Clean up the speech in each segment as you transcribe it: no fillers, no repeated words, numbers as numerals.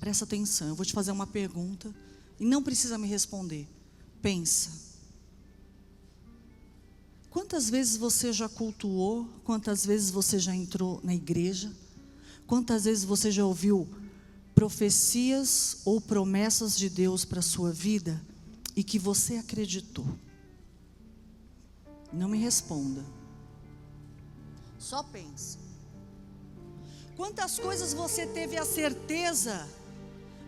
Presta atenção, eu vou te fazer uma pergunta e não precisa me responder. Pensa. Quantas vezes você já cultuou? Quantas vezes você já entrou na igreja? Quantas vezes você já ouviu profecias ou promessas de Deus para a sua vida e que você acreditou? Não me responda. Só pense. Quantas coisas você teve a certeza,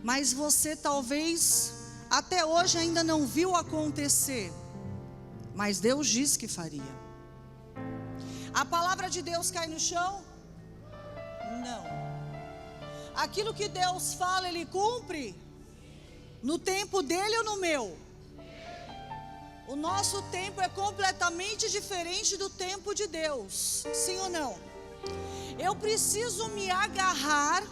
mas você talvez até hoje ainda não viu acontecer, mas Deus disse que faria. A palavra de Deus cai no chão? Não. Aquilo que Deus fala, Ele cumpre? No tempo dele ou no meu? O nosso tempo é completamente diferente do tempo de Deus. Sim ou não? Eu preciso me agarrar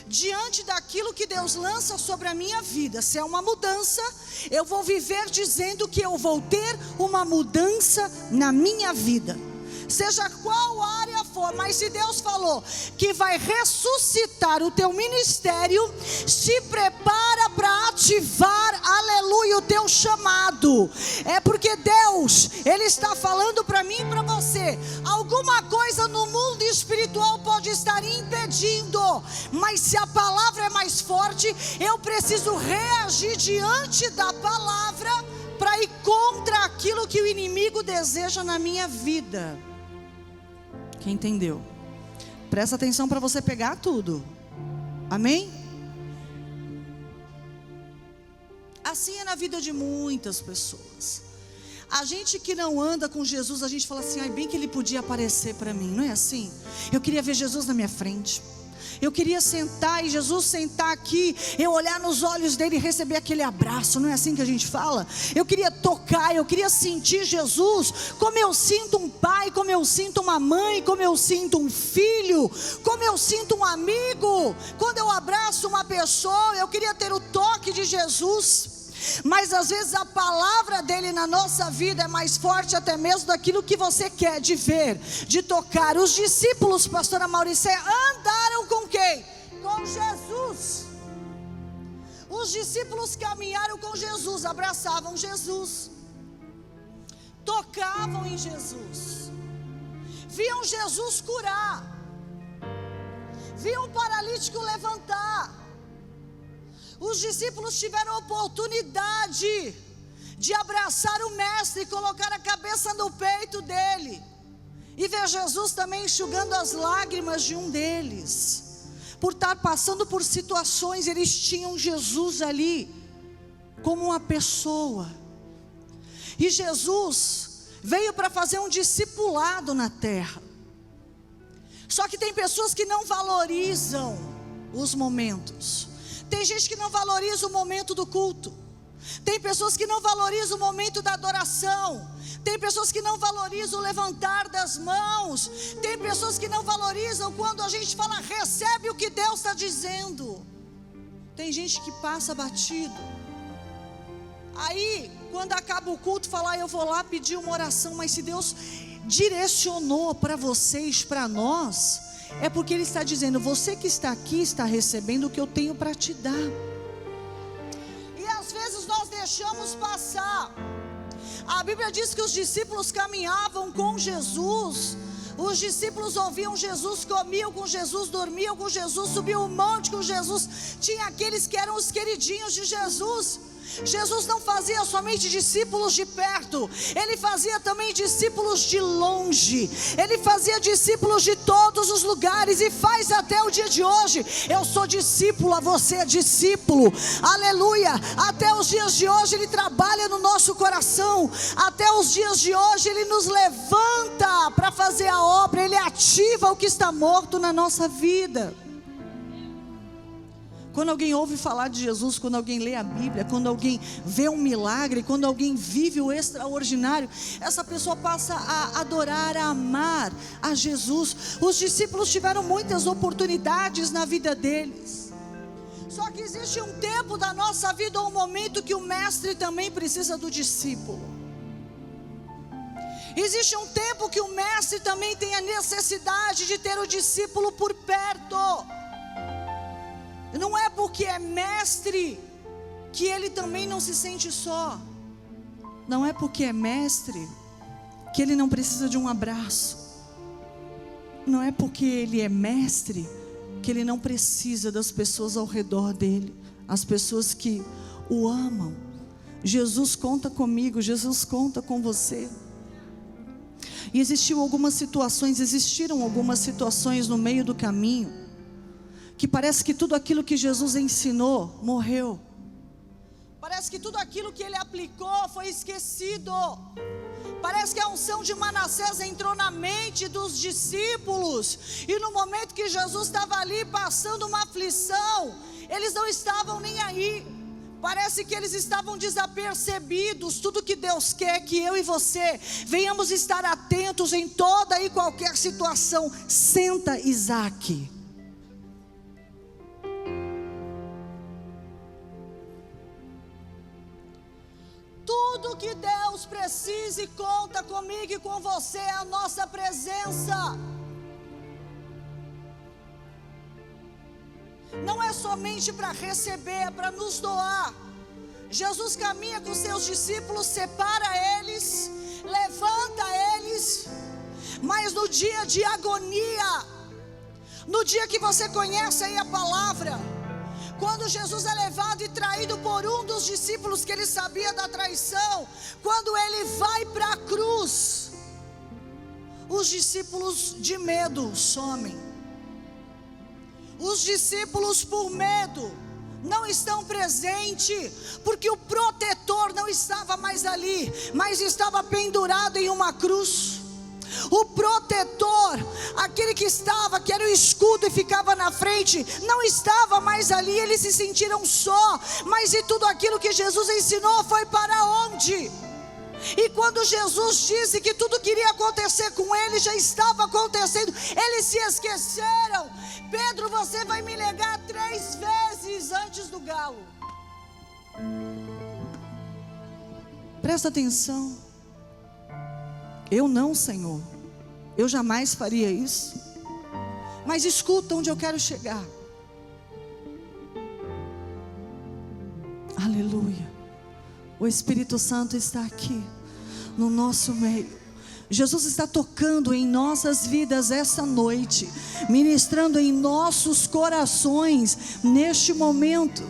diante daquilo que Deus lança sobre a minha vida. Se é uma mudança, eu vou viver dizendo que eu vou ter uma mudança na minha vida, seja qual área for. Mas se Deus falou que vai ressuscitar o teu ministério, se prepara para ativar, aleluia, o teu chamado. É porque Deus, Ele está falando para mim e para você. Alguma coisa no mundo espiritual pode estar impedindo, mas se a palavra é mais forte, eu preciso reagir diante da palavra para ir contra aquilo que o inimigo deseja na minha vida. Quem entendeu? Presta atenção para você pegar tudo. Amém? Assim é na vida de muitas pessoas. A gente que não anda com Jesus, a gente fala assim: ai, bem que Ele podia aparecer para mim. Não é assim? Eu queria ver Jesus na minha frente. Eu queria sentar e Jesus sentar aqui, eu olhar nos olhos dele e receber aquele abraço. Não é assim que a gente fala? Eu queria tocar, eu queria sentir Jesus como eu sinto um pai, como eu sinto uma mãe, como eu sinto um filho, como eu sinto um amigo. Quando eu abraço uma pessoa, eu queria ter o toque de Jesus. Mas às vezes a palavra dele na nossa vida é mais forte até mesmo daquilo que você quer de ver, de tocar. Os discípulos, pastora Mauricéia, andaram com quem? Com Jesus. Os discípulos caminharam com Jesus, abraçavam Jesus, tocavam em Jesus, viam Jesus curar, viam o paralítico levantar. Os discípulos tiveram a oportunidade de abraçar o mestre e colocar a cabeça no peito dele, e ver Jesus também enxugando as lágrimas de um deles, por estar passando por situações. Eles tinham Jesus ali como uma pessoa, e Jesus veio para fazer um discipulado na terra. Só que tem pessoas que não valorizam os momentos. Tem gente que não valoriza o momento do culto. Tem pessoas que não valorizam o momento da adoração. Tem pessoas que não valorizam o levantar das mãos. Tem pessoas que não valorizam quando a gente fala: recebe o que Deus está dizendo. Tem gente que passa batido. Aí, quando acaba o culto, fala: eu vou lá pedir uma oração. Mas se Deus direcionou para vocês, para nós, é porque Ele está dizendo: você que está aqui está recebendo o que eu tenho para te dar. E às vezes nós deixamos passar. A Bíblia diz que os discípulos caminhavam com Jesus. Os discípulos ouviam Jesus, comiam com Jesus, dormiam com Jesus, subiam o monte com Jesus. Tinha aqueles que eram os queridinhos de Jesus. Jesus não fazia somente discípulos de perto, Ele fazia também discípulos de longe. Ele fazia discípulos de todos os lugares, e faz até o dia de hoje. Eu sou discípula, você é discípulo, aleluia. Até os dias de hoje Ele trabalha no nosso coração. Até os dias de hoje Ele nos levanta para fazer a obra. Ele ativa o que está morto na nossa vida. Quando alguém ouve falar de Jesus, quando alguém lê a Bíblia, quando alguém vê um milagre, quando alguém vive o extraordinário, essa pessoa passa a adorar, a amar a Jesus. Os discípulos tiveram muitas oportunidades na vida deles. Só que existe um tempo da nossa vida, um momento que o mestre também precisa do discípulo. Existe um tempo que o mestre também tem a necessidade de ter o discípulo por perto. Não é porque é mestre que ele também não se sente só. Não é porque é mestre que ele não precisa de um abraço. Não é porque ele é mestre que ele não precisa das pessoas ao redor dele, as pessoas que o amam. Jesus conta comigo, Jesus conta com você. E existiram algumas situações no meio do caminho, que parece que tudo aquilo que Jesus ensinou morreu. Parece que tudo aquilo que ele aplicou foi esquecido. Parece que a unção de Manassés entrou na mente dos discípulos, e no momento que Jesus estava ali passando uma aflição, eles não estavam nem aí. Parece que eles estavam desapercebidos. Tudo que Deus quer é que eu e você venhamos estar atentos em toda e qualquer situação. Senta, Isaac. Tudo que Deus precisa e conta comigo e com você é a nossa presença. Não é somente para receber, é para nos doar. Jesus caminha com seus discípulos, separa eles, levanta eles, mas no dia de agonia, no dia que você conhece aí a palavra, quando Jesus é levado e traído por um dos discípulos que ele sabia da traição, quando ele vai para a cruz, os discípulos de medo somem. Os discípulos, por medo, não estão presentes, porque o protetor não estava mais ali, mas estava pendurado em uma cruz. O protetor, aquele que era o escudo e ficava na frente, não estava mais ali. Eles se sentiram só, mas e tudo aquilo que Jesus ensinou foi para onde? E quando Jesus disse que tudo que iria acontecer com ele já estava acontecendo, eles se esqueceram. Pedro, você vai me negar 3 vezes antes do galo. Presta atenção. Eu não, Senhor, eu jamais faria isso. Mas escuta onde eu quero chegar. Aleluia. O Espírito Santo está aqui no nosso meio. Jesus está tocando em nossas vidas essa noite, ministrando em nossos corações neste momento.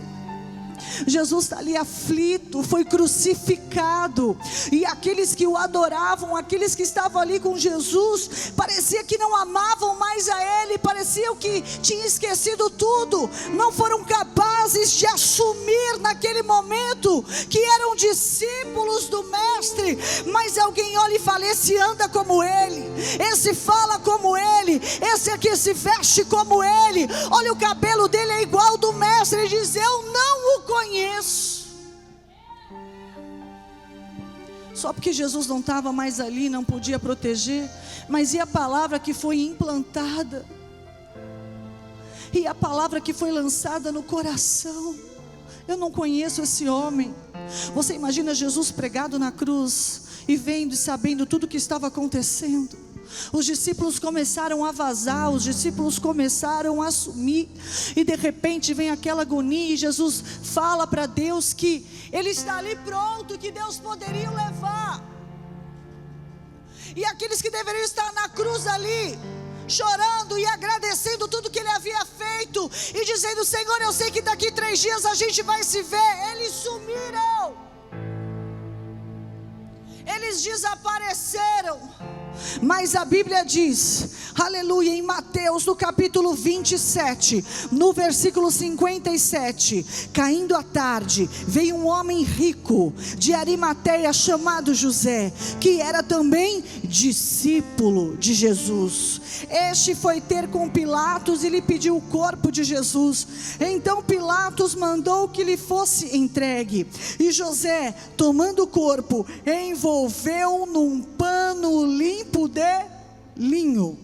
Jesus está ali aflito, foi crucificado, e aqueles que o adoravam, aqueles que estavam ali com Jesus, parecia que não amavam mais a Ele, parecia que tinha esquecido tudo, não foram capazes de assumir naquele momento que eram discípulos do Mestre. Mas alguém olha e fala: esse anda como Ele, esse fala como Ele, esse aqui se veste como Ele, olha, o cabelo dele é igual ao do Mestre. Ele diz: eu não o conheço. Só porque Jesus não estava mais ali, não podia proteger. Mas e a palavra que foi implantada? E a palavra que foi lançada no coração? Eu não conheço esse homem. Você imagina Jesus pregado na cruz, e vendo e sabendo tudo o que estava acontecendo. Os discípulos começaram a vazar, os discípulos começaram a sumir, e de repente vem aquela agonia, e Jesus fala para Deus que Ele está ali pronto, que Deus poderia o levar. E aqueles que deveriam estar na cruz ali, chorando e agradecendo tudo que Ele havia feito, e dizendo: Senhor, eu sei que daqui 3 dias a gente vai se ver. Eles sumiram, eles desapareceram. Mas a Bíblia diz, aleluia, em Mateus no capítulo 27, no versículo 57, caindo a tarde, veio um homem rico de Arimateia chamado José, que era também discípulo de Jesus. Este foi ter com Pilatos e lhe pediu o corpo de Jesus. Então Pilatos mandou que lhe fosse entregue, e José, tomando o corpo, envolveu num pano limpo de linho,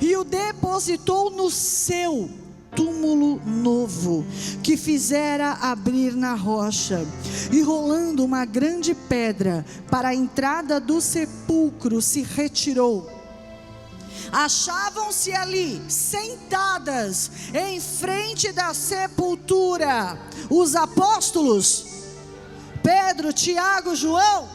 e o depositou no seu túmulo novo, que fizera abrir na rocha, e rolando uma grande pedra para a entrada do sepulcro, se retirou. achavam-se ali, sentadas, em frente da sepultura, os apóstolos, Pedro, Tiago, João,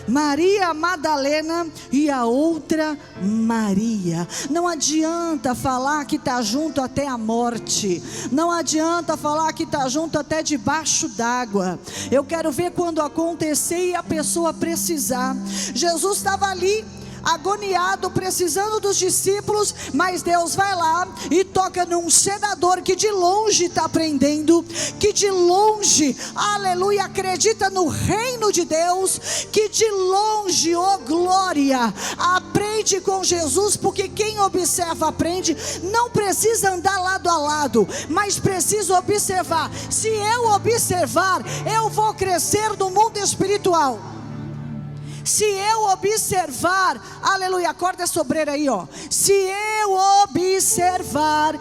Maria Madalena e a outra Maria. Não adianta falar que está junto até a morte. Não adianta falar que está junto até debaixo d'água. Eu quero ver quando acontecer e a pessoa precisar. Jesus estava ali, agoniado, precisando dos discípulos, mas Deus vai lá e toca num senador que de longe está aprendendo, que de longe, aleluia, acredita no reino de Deus, que de longe, oh glória, aprende com Jesus, porque quem observa aprende. Não precisa andar lado a lado, mas precisa observar. Se eu observar, eu vou crescer no mundo espiritual. Se eu observar, aleluia, acorda essa obreira aí, ó. Se eu observar,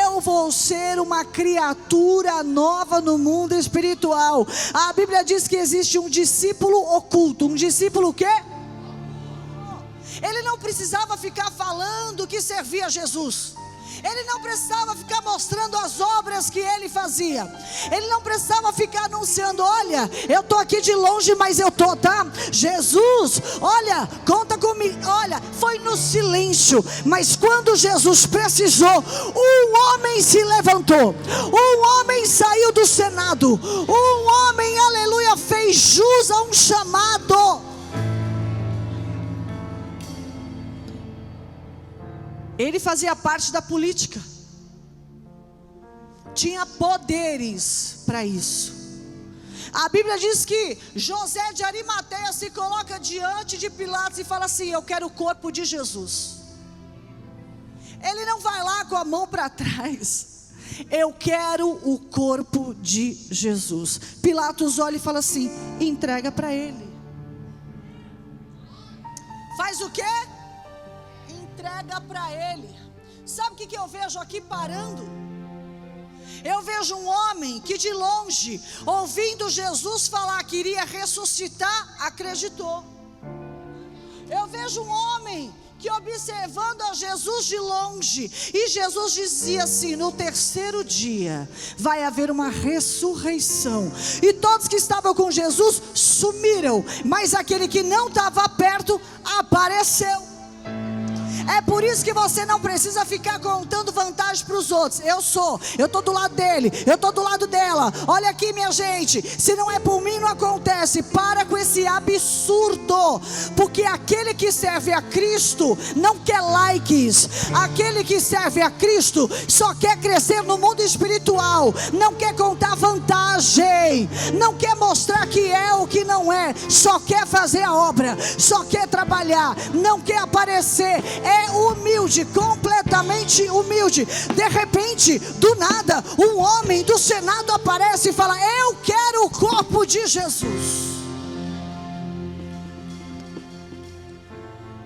eu vou ser uma criatura nova no mundo espiritual. A Bíblia diz que existe um discípulo oculto. Um discípulo o quê? Ele não precisava ficar falando que servia a Jesus. Ele não precisava ficar mostrando as obras que ele fazia. Ele não precisava ficar anunciando: olha, eu estou aqui de longe, mas eu estou, tá? Jesus, olha, conta comigo. Olha, foi no silêncio. Mas quando Jesus precisou, um homem se levantou. Um homem saiu do Senado. Um homem, aleluia, fez jus a um chamado. Ele fazia parte da política, tinha poderes para isso. A Bíblia diz que José de Arimateia se coloca diante de Pilatos e fala assim: eu quero o corpo de Jesus. Ele não vai lá com a mão para trás. Eu quero o corpo de Jesus. Pilatos olha e fala assim: entrega para ele. Faz o quê? Entrega para ele. Sabe o que eu vejo aqui parando? Eu vejo um homem que de longe, ouvindo Jesus falar que iria ressuscitar, acreditou. Eu vejo um homem que, observando a Jesus de longe, e Jesus dizia assim: no terceiro dia vai haver uma ressurreição. E todos que estavam com Jesus sumiram, mas aquele que não estava perto apareceu. É por isso que você não precisa ficar contando vantagem para os outros. Eu estou do lado dele, eu estou do lado dela. Olha aqui, minha gente, se não é por mim não acontece. Para com esse absurdo, porque aquele que serve a Cristo não quer likes. Aquele que serve a Cristo só quer crescer no mundo espiritual. Não quer contar vantagem, não quer mostrar que é o que não é. Só quer fazer a obra, só quer trabalhar, não quer aparecer. É humilde, completamente humilde. De repente, do nada, um homem do Senado aparece e fala: eu quero o corpo de Jesus.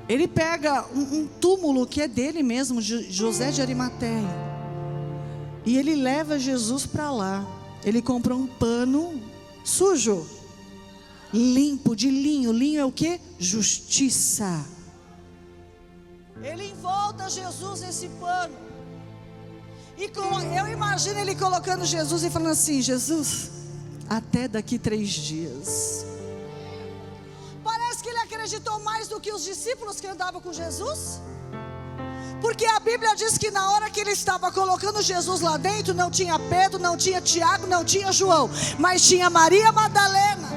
Ele pega um túmulo que é dele mesmo, de José de Arimateia, e ele leva Jesus para lá. Ele compra um pano sujo, limpo, de linho. Linho é o que? Justiça. Ele envolta Jesus nesse pano. E eu imagino ele colocando Jesus e falando assim: Jesus, até daqui 3 dias. Parece que ele acreditou mais do que os discípulos que andavam com Jesus. Porque a Bíblia diz que na hora que ele estava colocando Jesus lá dentro, não tinha Pedro, não tinha Tiago, não tinha João, mas tinha Maria Madalena.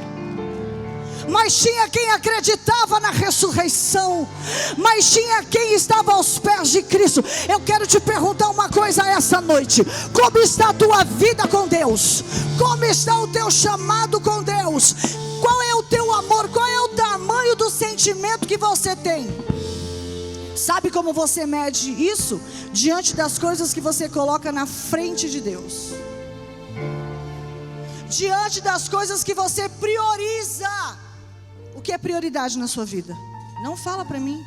Mas tinha quem acreditava na ressurreição, mas tinha quem estava aos pés de Cristo. Eu quero te perguntar uma coisa essa noite: como está a tua vida com Deus? Como está o teu chamado com Deus? Qual é o teu amor? Qual é o tamanho do sentimento que você tem? Sabe como você mede isso? Diante das coisas que você coloca na frente de Deus, diante das coisas que você prioriza. O que é prioridade na sua vida? Não fala para mim.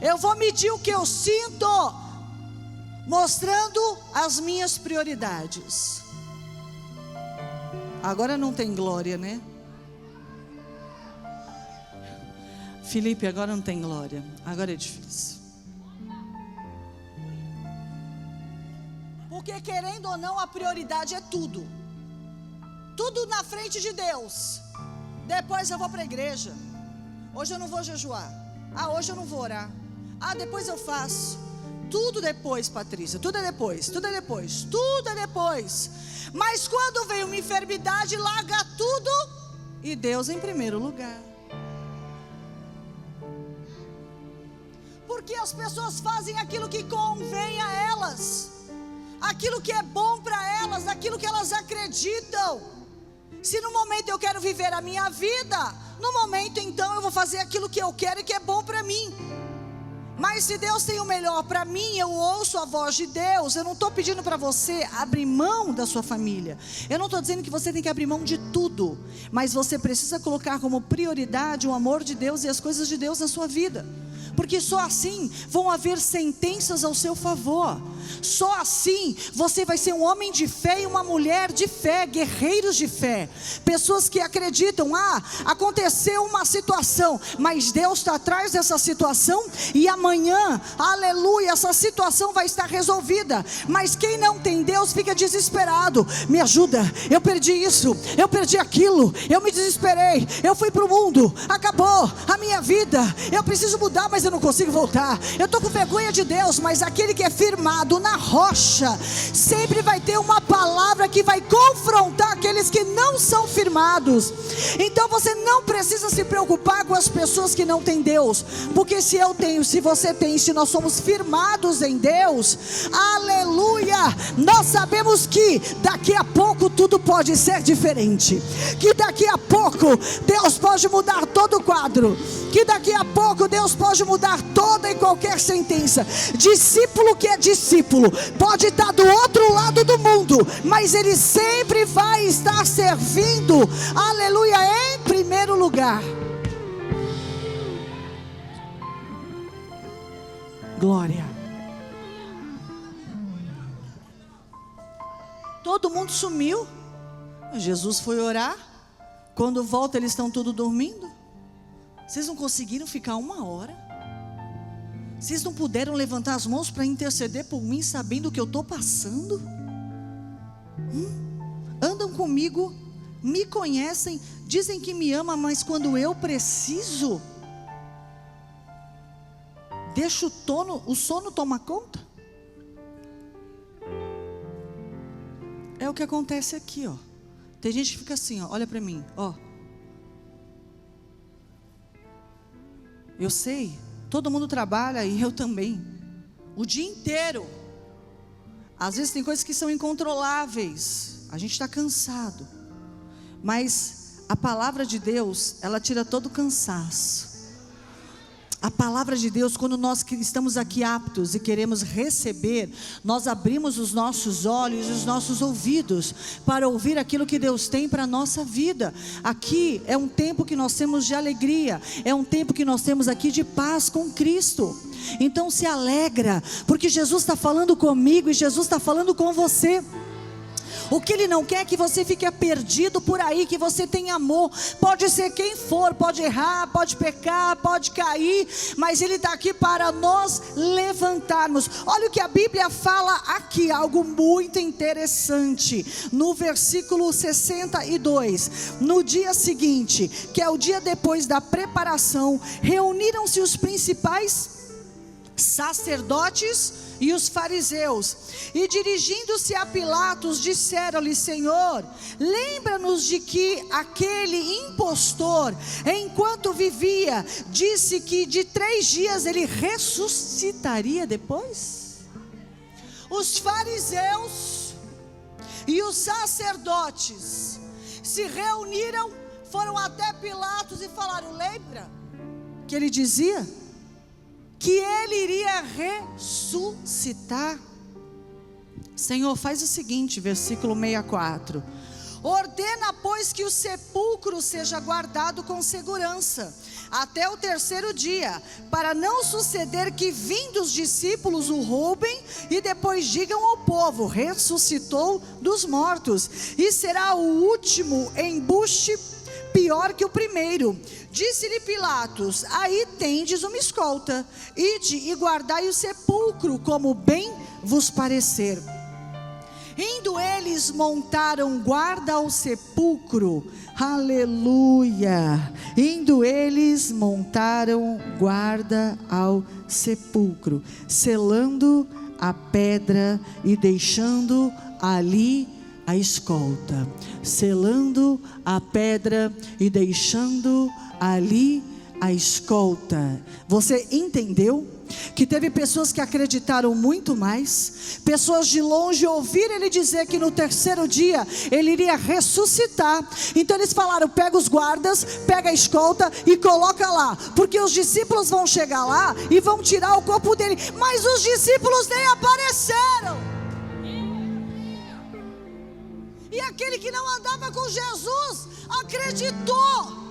Eu vou medir o que eu sinto, mostrando as minhas prioridades. Agora não tem glória, né? Felipe, agora não tem glória, agora é difícil. Porque querendo ou não, a prioridade é tudo. Tudo na frente de Deus. Depois eu vou para a igreja. Hoje eu não vou jejuar. Hoje eu não vou orar. Depois eu faço. Tudo depois, Patrícia. Tudo é depois. Tudo é depois. Tudo é depois. Mas quando vem uma enfermidade, larga tudo. E Deus em primeiro lugar. Porque as pessoas fazem aquilo que convém a elas. Aquilo que é bom para elas. Aquilo que elas acreditam. Se no momento eu quero viver a minha vida, no momento então eu vou fazer aquilo que eu quero e que é bom para mim. Mas se Deus tem o melhor para mim, eu ouço a voz de Deus. Eu não estou pedindo para você abrir mão da sua família. Eu não estou dizendo que você tem que abrir mão de tudo. Mas você precisa colocar como prioridade o amor de Deus e as coisas de Deus na sua vida. Porque só assim vão haver sentenças ao seu favor. Só assim você vai ser um homem de fé e uma mulher de fé, guerreiros de fé. Pessoas que acreditam, aconteceu uma situação, mas Deus está atrás dessa situação e amanhã, aleluia, essa situação vai estar resolvida. Mas quem não tem Deus fica desesperado. Me ajuda, eu perdi isso, eu perdi aquilo, eu me desesperei, eu fui para o mundo, acabou a minha vida, eu preciso mudar, mas eu não consigo voltar. Eu estou com vergonha de Deus. Mas aquele que é firmado na rocha sempre vai ter uma palavra que vai confrontar aqueles que não são firmados. Então você não precisa se preocupar com as pessoas que não têm Deus, porque se eu tenho, se você tem, se nós somos firmados em Deus, aleluia, nós sabemos que daqui a pouco tudo pode ser diferente, que daqui a pouco Deus pode mudar todo o quadro, que daqui a pouco Deus pode mudar toda e qualquer sentença. Discípulo que é discípulo pode estar do outro lado do mundo, mas ele sempre vai estar servindo, aleluia, em primeiro lugar. Glória. Todo mundo sumiu. Jesus foi orar. Quando volta eles estão todos dormindo. Vocês não conseguiram ficar 1 hora? Vocês não puderam levantar as mãos para interceder por mim, sabendo o que eu estou passando? Andam comigo, me conhecem, dizem que me amam, mas quando eu preciso, deixa o sono tomar conta? É o que acontece aqui, ó. Tem gente que fica assim, ó, olha para mim, ó. Eu sei, todo mundo trabalha e eu também, o dia inteiro. Às vezes tem coisas que são incontroláveis, a gente está cansado, mas a palavra de Deus, ela tira todo o cansaço. A palavra de Deus, quando nós estamos aqui aptos e queremos receber, nós abrimos os nossos olhos e os nossos ouvidos para ouvir aquilo que Deus tem para a nossa vida. Aqui é um tempo que nós temos de alegria, é um tempo que nós temos aqui de paz com Cristo. Então se alegra, porque Jesus está falando comigo e Jesus está falando com você. O que Ele não quer é que você fique perdido por aí, que você tenha amor. Pode ser quem for, pode errar, pode pecar, pode cair, mas Ele está aqui para nos levantarmos. Olha o que a Bíblia fala aqui, algo muito interessante. No versículo 62, no dia seguinte, que é o dia depois da preparação, reuniram-se os principais sacerdotes e os fariseus, e dirigindo-se a Pilatos, disseram-lhe: Senhor, lembra-nos de que aquele impostor, enquanto vivia, disse que de 3 dias ele ressuscitaria depois. Os fariseus e os sacerdotes se reuniram, foram até Pilatos e falaram: lembra que ele dizia que ele iria ressuscitar? Senhor, faz o seguinte, versículo 64: ordena, pois, que o sepulcro seja guardado com segurança até o 3º dia, para não suceder que vindo os discípulos o roubem e depois digam ao povo: ressuscitou dos mortos, e será o último embuste pior que o primeiro. Disse-lhe Pilatos: aí tendes uma escolta, ide e guardai o sepulcro, como bem vos parecer. Indo eles, montaram guarda ao sepulcro. Aleluia. Indo eles, montaram guarda ao sepulcro, selando a pedra e deixando ali a escolta. Selando a pedra e deixando ali a escolta. Você entendeu? Que teve pessoas que acreditaram muito mais, pessoas de longe ouviram ele dizer que no terceiro dia ele iria ressuscitar. Então eles falaram: pega os guardas, pega a escolta e coloca lá, porque os discípulos vão chegar lá e vão tirar o corpo dele. Mas os discípulos nem apareceram. E aquele que não andava com Jesus acreditou.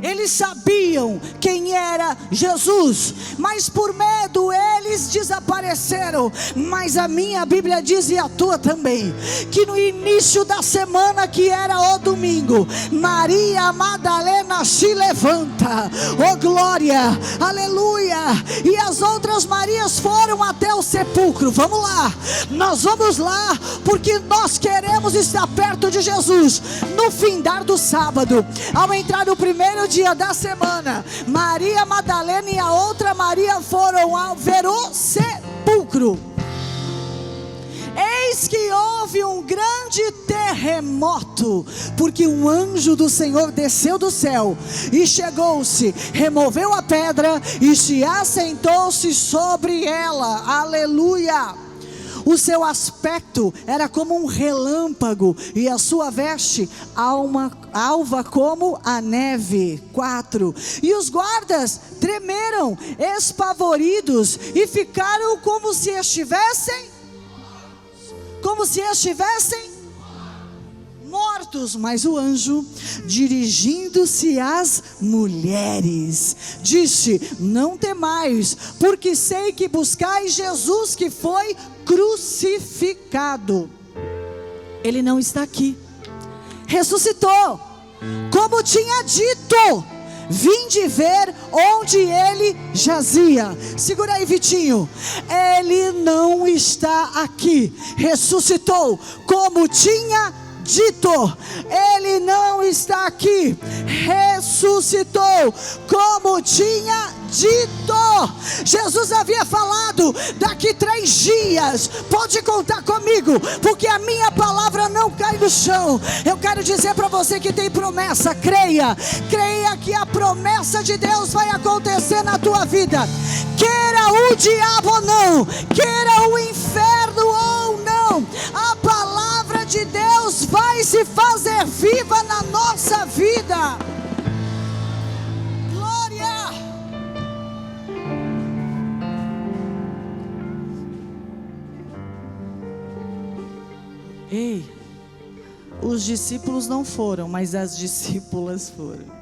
Eles sabiam quem era Jesus, mas por medo eles desapareceram. Mas a minha Bíblia diz, e a tua também, que no início da semana, que era o domingo, Maria Madalena se levanta, oh glória, aleluia, e as outras Marias foram até o sepulcro. Vamos lá, nós vamos lá, porque nós queremos estar perto de Jesus. No findar do sábado, ao entrar no primeiro dia da semana, Maria Madalena e a outra Maria foram ao ver o sepulcro. Eis que houve um grande terremoto, porque um anjo do Senhor desceu do céu e chegou-se, removeu a pedra e se assentou-se sobre ela. Aleluia. O seu aspecto era como um relâmpago, e a sua veste alva como a neve. 4. E os guardas tremeram, espavoridos, e ficaram como se estivessem mortos. Mas o anjo, dirigindo-se às mulheres, disse: não temais, porque sei que buscais Jesus que foi crucificado. Ele não está aqui, ressuscitou, como tinha dito. Vinde ver onde ele jazia. Segura aí, Vitinho. Ele não está aqui, ressuscitou, como tinha dito. Ele não está aqui, ressuscitou, como tinha dito. Jesus havia falado: daqui 3 dias, pode contar comigo, porque a minha palavra não cai no chão. Eu quero dizer para você que tem promessa, creia que a promessa de Deus vai acontecer na tua vida, queira o diabo ou não, queira o inferno ou não, a palavra de Deus vai se fazer viva na nossa vida. Glória. Ei, os discípulos não foram, mas as discípulas foram.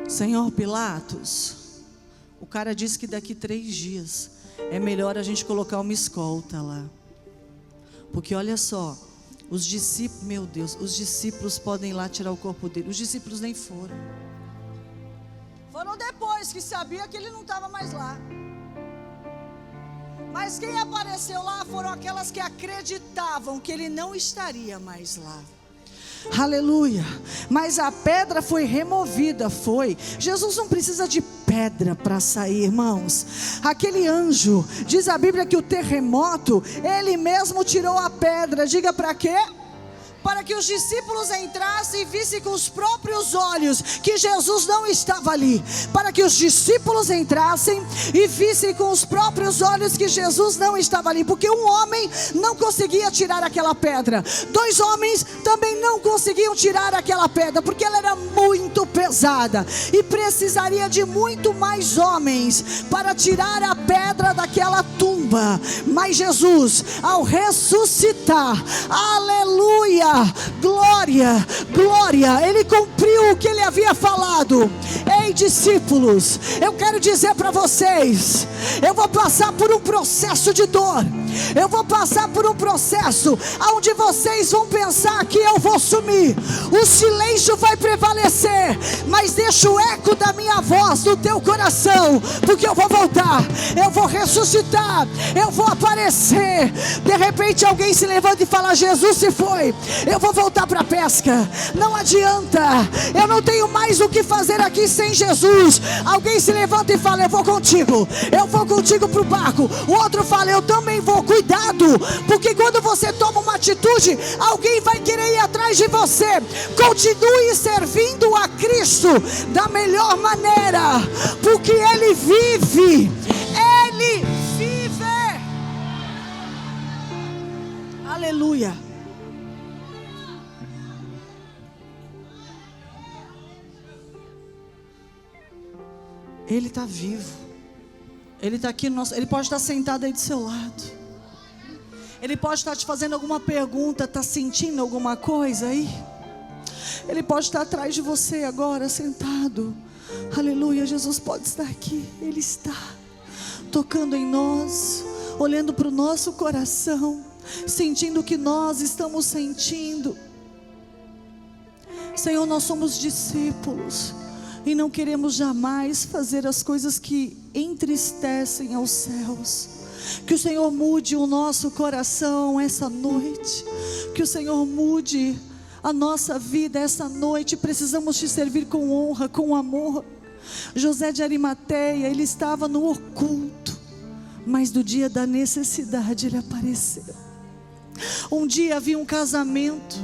Senhor Pilatos, o cara disse que daqui 3 dias é melhor a gente colocar uma escolta lá, porque olha só, os discípulos, meu Deus, os discípulos podem ir lá tirar o corpo dele. Os discípulos nem foram depois que sabia que ele não estava mais lá. Mas quem apareceu lá foram aquelas que acreditavam que ele não estaria mais lá. Aleluia. Mas a pedra foi removida, foi. Jesus não precisa de pedra para sair, irmãos. Aquele anjo, diz a Bíblia que o terremoto, ele mesmo tirou a pedra. Diga para quê? Para que os discípulos entrassem e vissem com os próprios olhos que Jesus não estava ali. Para que os discípulos entrassem e vissem com os próprios olhos que Jesus não estava ali. Porque um homem não conseguia tirar aquela pedra, 2 homens também não conseguiam tirar aquela pedra, porque ela era muito pesada e precisaria de muito mais homens para tirar a pedra daquela tumba. Mas Jesus, ao ressuscitar, aleluia, glória, glória, ele cumpriu o que ele havia falado. Ei, discípulos, eu quero dizer para vocês, eu vou passar por um processo de dor, Eu vou passar por um processo onde vocês vão pensar que eu vou sumir. O silêncio vai prevalecer, mas deixa o eco da minha voz no teu coração, porque eu vou voltar, eu vou ressuscitar, eu vou aparecer. De repente alguém se levanta e fala: Jesus se foi, eu vou voltar para a pesca. Não adianta, eu não tenho mais o que fazer aqui sem Jesus. Alguém se levanta e fala: eu vou contigo para o barco. O outro fala: eu também vou. Cuidado, porque quando você toma uma atitude, alguém vai querer ir atrás de você. Continue servindo a Cristo da melhor maneira, porque Ele vive. Ele vive. Aleluia. Ele está vivo. Ele está aqui, Ele pode estar sentado aí do seu lado. Ele pode estar te fazendo alguma pergunta. Está sentindo alguma coisa aí? Ele pode estar atrás de você agora, sentado. Aleluia, Jesus pode estar aqui. Ele está tocando em nós, olhando para o nosso coração, sentindo o que nós estamos sentindo. Senhor, nós somos discípulos e não queremos jamais fazer as coisas que entristecem aos céus. Que o Senhor mude o nosso coração essa noite. Que o Senhor mude a nossa vida essa noite. Precisamos te servir com honra, com amor. José de Arimateia, ele estava no oculto, mas no dia da necessidade ele apareceu. Um dia havia um casamento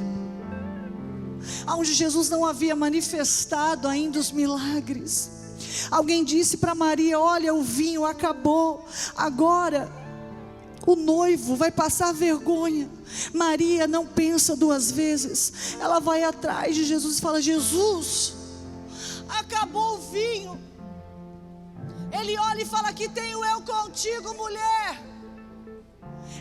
onde Jesus não havia manifestado ainda os milagres. Alguém disse para Maria: olha, o vinho acabou, agora o noivo vai passar vergonha. Maria não pensa duas vezes, ela vai atrás de Jesus e fala: Jesus, acabou o vinho. Ele olha e fala: aqui tenho eu contigo, mulher.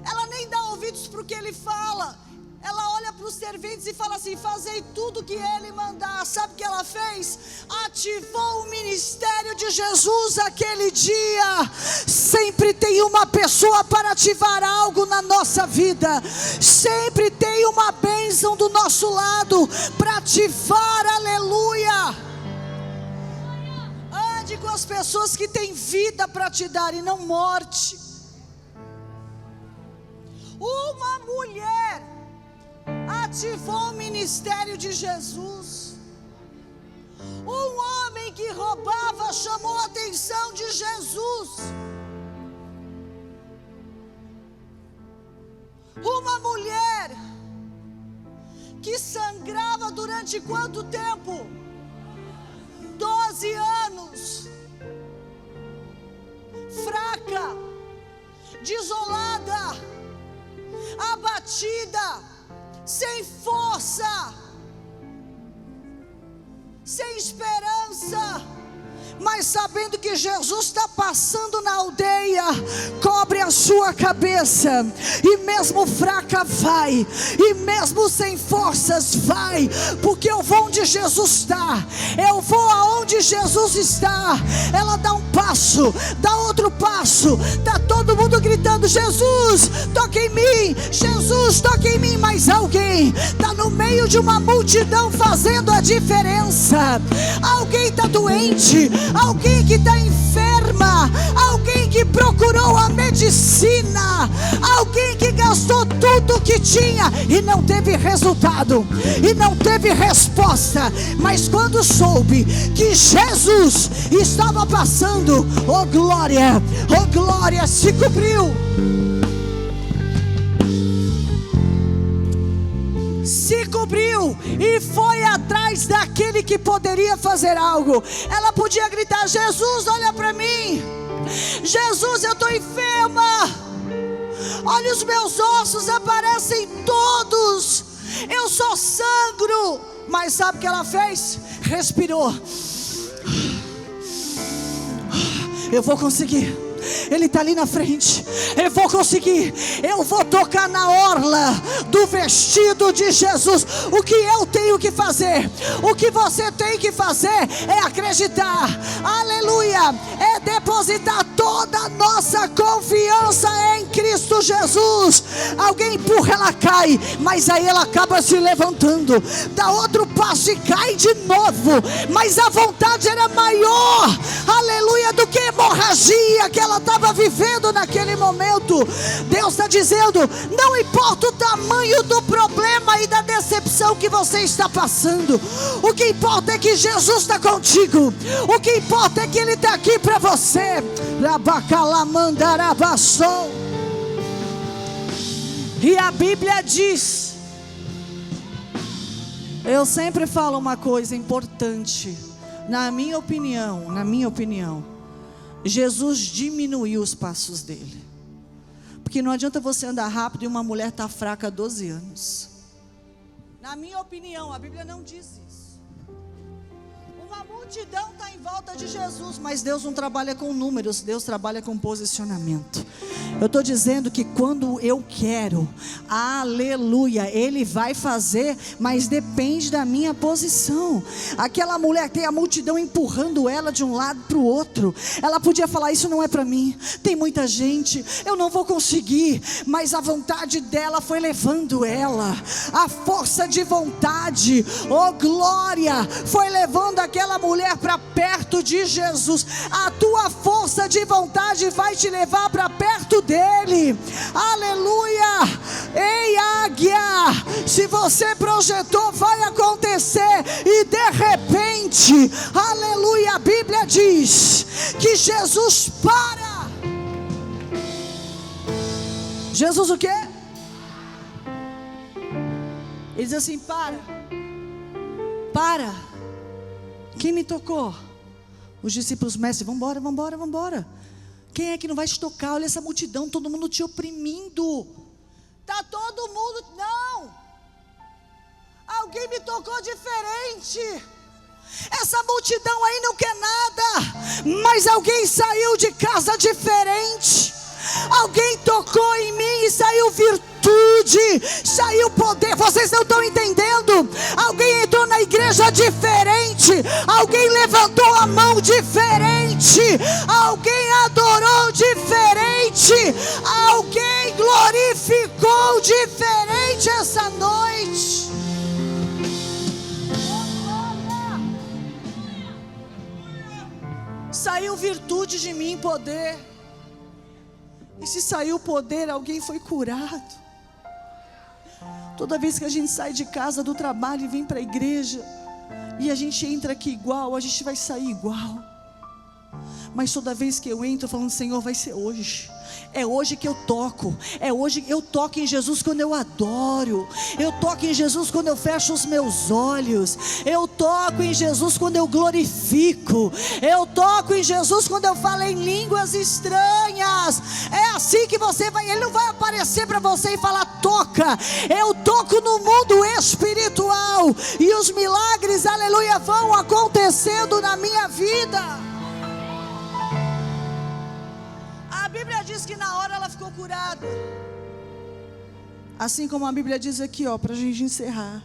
Ela nem dá ouvidos para o que ele fala. Ela olha para os serventes e fala assim: fazei tudo o que ele mandar. Sabe o que ela fez? Ativou o ministério de Jesus aquele dia. Sempre tem uma pessoa para ativar algo na nossa vida. Sempre tem uma bênção do nosso lado para ativar, aleluia. Ande com as pessoas que têm vida para te dar e não morte. Uma mulher ativou o ministério de Jesus. Um homem que roubava chamou a atenção de Jesus. Uma mulher que sangrava durante quanto tempo? 12 anos. Fraca, desolada, abatida, sem força, sem esperança, mas sabendo que Jesus está passando na aldeia, cobre a sua cabeça, e mesmo fraca vai, e mesmo sem forças vai, porque eu vou onde Jesus está, eu vou aonde Jesus está. Ela dá um passo, dá outro passo, está todo mundo gritando: Jesus, toca em mim, Jesus, toca em mim. Mas alguém está no meio de uma multidão fazendo a diferença. Alguém está doente, alguém que está enferma, alguém que procurou a medicina, alguém que gastou tudo que tinha e não teve resultado, e não teve resposta, mas quando soube que Jesus estava passando, oh glória, se cobriu. Se cobriu e foi atrás daquele que poderia fazer algo. Ela podia gritar: Jesus, olha para mim. Jesus, eu estou enferma. Olha, os meus ossos aparecem todos. Eu só sangro. Mas sabe o que ela fez? Respirou. Eu vou conseguir. Ele está ali na frente. Eu vou conseguir. Eu vou tocar na orla do vestido de Jesus. O que eu tenho que fazer? O que você tem que fazer é acreditar. Aleluia. É depositar depositar toda a nossa confiança em Cristo Jesus. Alguém empurra, ela cai, mas aí ela acaba se levantando, dá outro passo e cai de novo, mas a vontade era maior, aleluia, do que a hemorragia que ela estava vivendo naquele momento. Deus está dizendo: não importa o tamanho do problema e da decepção que você está passando, o que importa é que Jesus está contigo, o que importa é que Ele está aqui para você. E a Bíblia diz, eu sempre falo uma coisa importante, na minha opinião, Jesus diminuiu os passos dele, porque não adianta você andar rápido e uma mulher estar fraca há 12 anos. Na minha opinião, a Bíblia não diz isso. Uma multidão está em volta de Jesus, mas Deus não trabalha com números, Deus trabalha com posicionamento. Eu estou dizendo que quando eu quero, aleluia, Ele vai fazer, mas depende da minha posição. Aquela mulher tem a multidão empurrando ela de um lado para o outro. Ela podia falar: isso não é para mim, tem muita gente, eu não vou conseguir. Mas a vontade dela foi levando ela, a força de vontade, oh glória, foi levando aquela mulher para perto de Jesus. A tua força de vontade vai te levar para perto dele, aleluia. Ei, águia, se você projetou, vai acontecer. E de repente, aleluia, a Bíblia diz que Jesus para. Jesus o quê? Ele diz assim: para, quem me tocou? Os discípulos: mestre, vambora. Quem é que não vai te tocar? Olha essa multidão, todo mundo te oprimindo. Está todo mundo, não. Alguém me tocou diferente. Essa multidão aí não quer nada, mas alguém saiu de casa diferente. Alguém tocou em mim e saiu virtude, saiu poder. Vocês não estão entendendo? Alguém entrou na igreja diferente, alguém levantou a mão diferente, alguém adorou diferente, alguém glorificou diferente essa noite. Saiu virtude de mim, poder. E se saiu poder, alguém foi curado. Toda vez que a gente sai de casa, do trabalho e vem para a igreja, e a gente entra aqui igual, a gente vai sair igual. Mas toda vez que eu entro falando: Senhor, vai ser hoje. É hoje que eu toco. É hoje eu toco em Jesus quando eu adoro. Eu toco em Jesus quando eu fecho os meus olhos. Eu toco em Jesus quando eu glorifico. Eu toco em Jesus quando eu falo em línguas estranhas. É assim que você vai. Ele não vai aparecer para você e falar: toca. Eu toco no mundo espiritual, e os milagres, aleluia, vão acontecendo na minha vida. A Bíblia diz que na hora ela ficou curada. Assim como a Bíblia diz aqui, para a gente encerrar,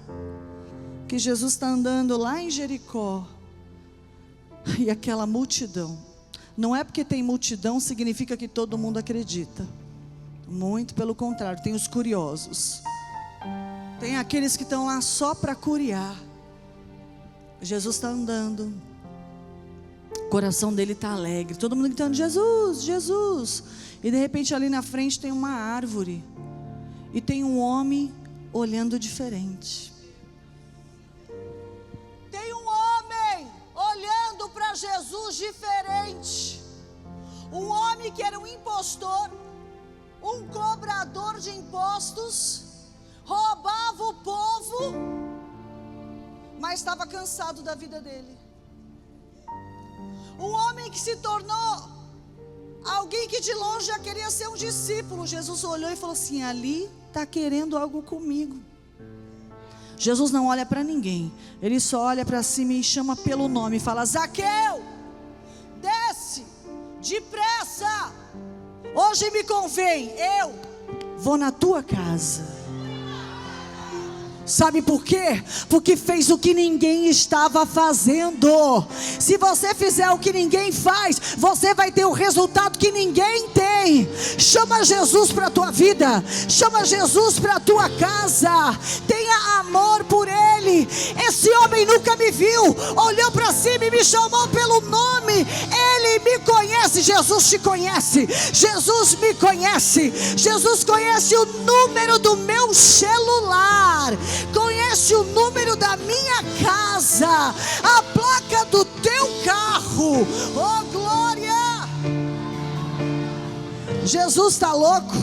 que Jesus está andando lá em Jericó, e aquela multidão, não é porque tem multidão significa que todo mundo acredita. Muito pelo contrário, tem os curiosos, tem aqueles que estão lá só para curiar. Jesus está andando, o coração dele está alegre, todo mundo gritando: Jesus, Jesus. E de repente ali na frente tem uma árvore, e tem um homem olhando diferente. Tem um homem olhando para Jesus diferente. Um homem que era um impostor, um cobrador de impostos, roubava o povo, mas estava cansado da vida dele. Um homem que se tornou alguém que de longe já queria ser um discípulo. Jesus olhou e falou assim: ali está querendo algo comigo. Jesus não olha para ninguém, Ele só olha para cima e chama pelo nome e fala: Zaqueu, desce, depressa, hoje me convém, eu vou na tua casa. Sabe por quê? Porque fez o que ninguém estava fazendo. Se você fizer o que ninguém faz, você vai ter o resultado que ninguém tem. Chama Jesus para a tua vida, chama Jesus para a tua casa, tenha amor por Ele. Esse homem nunca me viu, olhou para cima e me chamou pelo nome. Ele me conhece. Jesus te conhece, Jesus me conhece. Jesus conhece o número do meu celular, conhece o número da minha casa, a placa do teu carro. Oh glória! Jesus está louco?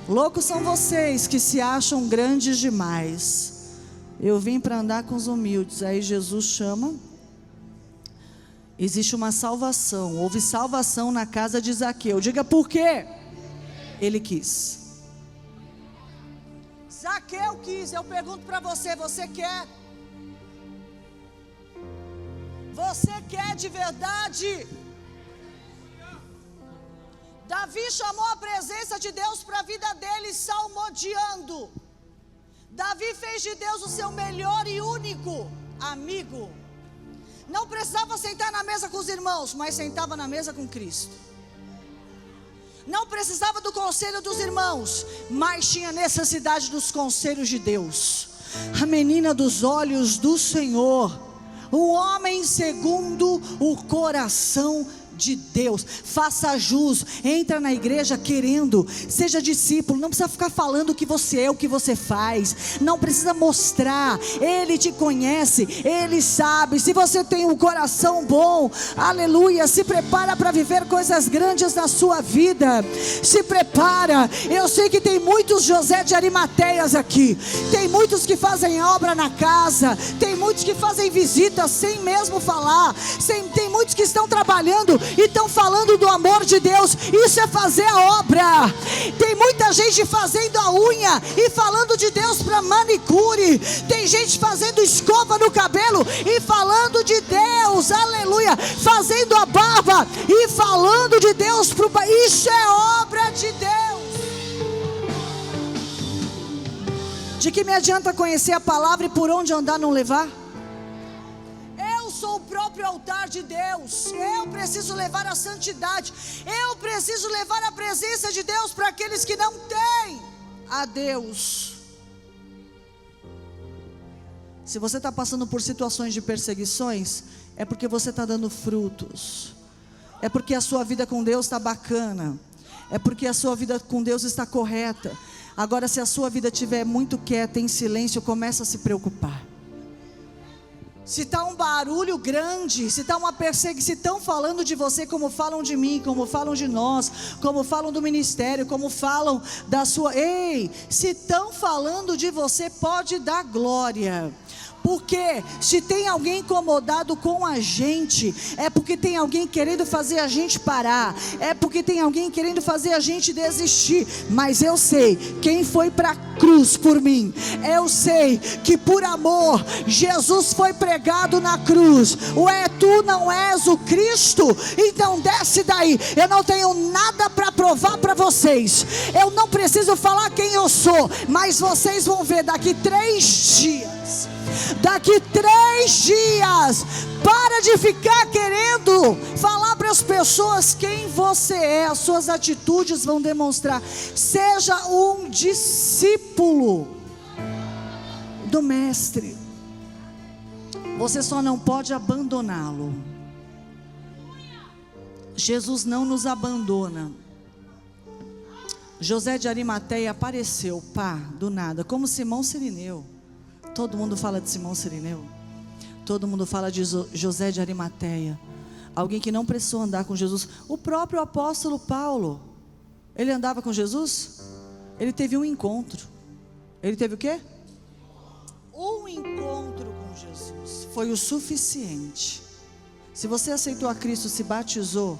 Loucos são vocês que se acham grandes demais. Eu vim para andar com os humildes. Aí Jesus chama. Existe uma salvação. Houve salvação na casa de Zaqueu. Diga por quê? Ele quis. Zaqueu quis. Eu pergunto para você: você quer? Você quer de verdade? Davi chamou a presença de Deus para a vida dele, salmodiando. Davi fez de Deus o seu melhor e único amigo. Não precisava sentar na mesa com os irmãos, mas sentava na mesa com Cristo. Não precisava do conselho dos irmãos, mas tinha necessidade dos conselhos de Deus. A menina dos olhos do Senhor, o homem segundo o coração de Deus. Faça jus, entra na igreja querendo, seja discípulo. Não precisa ficar falando o que você é, o que você faz, não precisa mostrar. Ele te conhece, Ele sabe. Se você tem um coração bom, aleluia, se prepara para viver coisas grandes na sua vida. Se prepara. Eu sei que tem muitos José de Arimateias aqui, tem muitos que fazem obra na casa, tem muitos que fazem visitas sem mesmo falar, tem muitos que estão trabalhando e estão falando do amor de Deus. Isso é fazer a obra. Tem muita gente fazendo a unha e falando de Deus para manicure. Tem gente fazendo escova no cabelo e falando de Deus, aleluia, fazendo a barba e falando de Deus. Isso é obra de Deus. De que me adianta conhecer a palavra e por onde andar não levar? Sou o próprio altar de Deus. Eu preciso levar a santidade. Eu preciso levar a presença de Deus para aqueles que não têm a Deus. Se você está passando por situações de perseguições, é porque você está dando frutos. É porque a sua vida com Deus está bacana. É porque a sua vida com Deus está correta. Agora, se a sua vida estiver muito quieta, em silêncio, começa a se preocupar. Se está um barulho grande, se está uma perseguição, se estão falando de você como falam de mim, como falam de nós, como falam do ministério, como falam da sua... Ei, se estão falando de você, pode dar glória. Porque se tem alguém incomodado com a gente, é porque tem alguém querendo fazer a gente parar, é porque tem alguém querendo fazer a gente desistir. Mas eu sei quem foi para a cruz por mim. Eu sei que por amor Jesus foi pregado na cruz. Ué, tu não és o Cristo? Então desce daí. Eu não tenho nada para provar para vocês. Eu não preciso falar quem eu sou, mas vocês vão ver daqui 3 dias. Daqui 3 dias. Para de ficar querendo falar para as pessoas quem você é. As suas atitudes vão demonstrar. Seja um discípulo do mestre. Você só não pode abandoná-lo. Jesus não nos abandona. José de Arimateia apareceu, do nada, como Simão Cirineu. Todo mundo fala de Simão Cirineu. Todo mundo fala de José de Arimateia. Alguém que não precisou andar com Jesus. O próprio apóstolo Paulo, ele andava com Jesus? Ele teve um encontro. Ele teve o quê? Um encontro com Jesus. Foi o suficiente. Se você aceitou a Cristo, se batizou,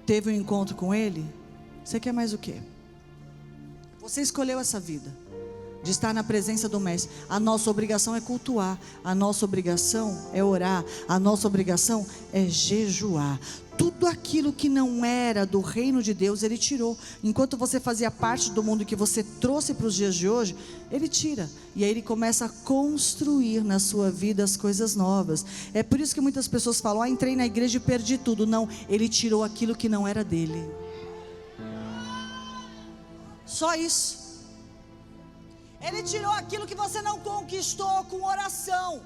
teve um encontro com Ele, você quer mais o quê? Você escolheu essa vida de estar na presença do mestre. A nossa obrigação é cultuar, a nossa obrigação é orar, a nossa obrigação é jejuar. tudo aquilo que não era do reino de Deus, Ele tirou. Enquanto você fazia parte do mundo que você trouxe para os dias de hoje, Ele tira. E aí Ele começa a construir na sua vida as coisas novas. É por isso que muitas pessoas falam: entrei na igreja e perdi tudo. Não, Ele tirou aquilo que não era dele. Só isso. Ele tirou aquilo que você não conquistou com oração.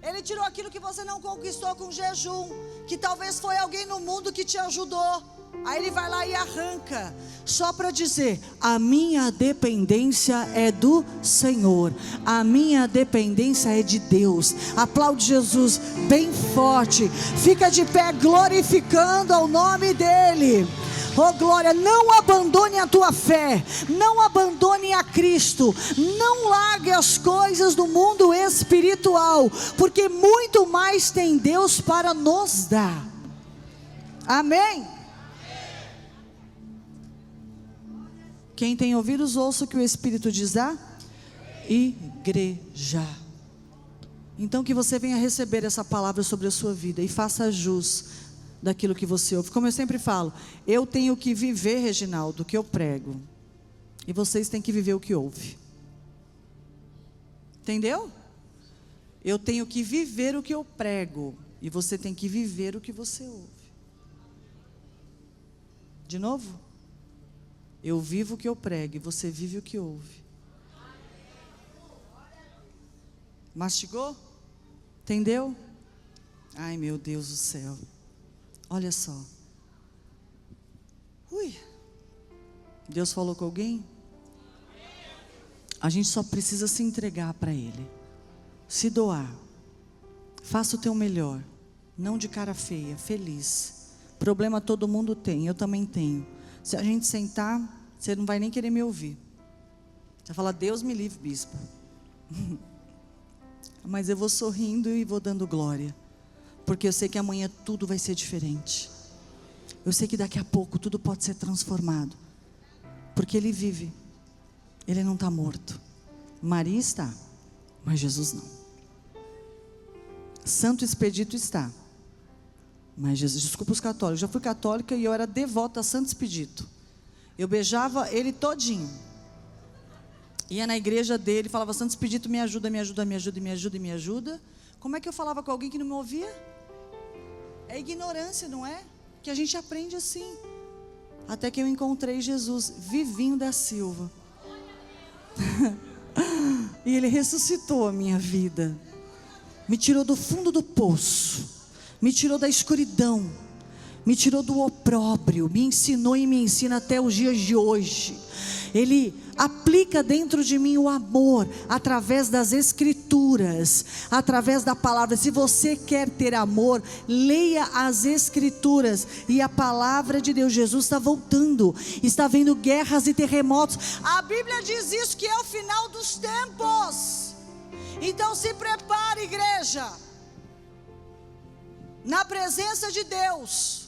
Ele tirou aquilo que você não conquistou com jejum, que talvez foi alguém no mundo que te ajudou. Aí Ele vai lá e arranca, só para dizer: a minha dependência é do Senhor, a minha dependência é de Deus. Aplaude Jesus bem forte, fica de pé glorificando ao nome dEle. Oh glória, não abandone a tua fé, não abandone a Cristo, não largue as coisas do mundo espiritual, porque muito mais tem Deus para nos dar. Amém? Quem tem ouvidos, ouça o que o Espírito diz à igreja. Então que você venha receber essa palavra sobre a sua vida e faça jus daquilo que você ouve. Como eu sempre falo, eu tenho que viver, Reginaldo, o que eu prego, e vocês têm que viver o que ouve. Entendeu? Eu tenho que viver o que eu prego, e você tem que viver o que você ouve. De novo? Eu vivo o que eu prego, e você vive o que ouve. Mastigou? Entendeu? Ai, meu Deus do céu. Olha só. Deus falou com alguém? A gente só precisa se entregar para Ele, se doar. Faça o teu melhor, não de cara feia, feliz. Problema todo mundo tem, eu também tenho. Se a gente sentar, você não vai nem querer me ouvir. Você vai falar: Deus me livre, bispo. Mas eu vou sorrindo e vou dando glória, porque eu sei que amanhã tudo vai ser diferente. Eu sei que daqui a pouco tudo pode ser transformado, porque Ele vive. Ele não está morto. Maria está, mas Jesus não. Santo Expedito está, mas Jesus, desculpa os católicos, eu já fui católica e eu era devota a Santo Expedito. Eu beijava ele todinho. Ia na igreja dele, falava: Santo Expedito, me ajuda, me ajuda, me ajuda, me ajuda, me ajuda. Como é que eu falava com alguém que não me ouvia? É ignorância, não é? Que a gente aprende assim. Até que eu encontrei Jesus, Vivinho da Silva. E Ele ressuscitou a minha vida. Me tirou do fundo do poço. Me tirou da escuridão. Me tirou do opróbrio. Me ensinou e me ensina até os dias de hoje. Ele aplica dentro de mim o amor, através das Escrituras, através da palavra. Se você quer ter amor, leia as Escrituras, e a palavra de Deus. Jesus está voltando, está vendo guerras e terremotos. A Bíblia diz isso, que é o final dos tempos. Então se prepare, igreja, na presença de Deus.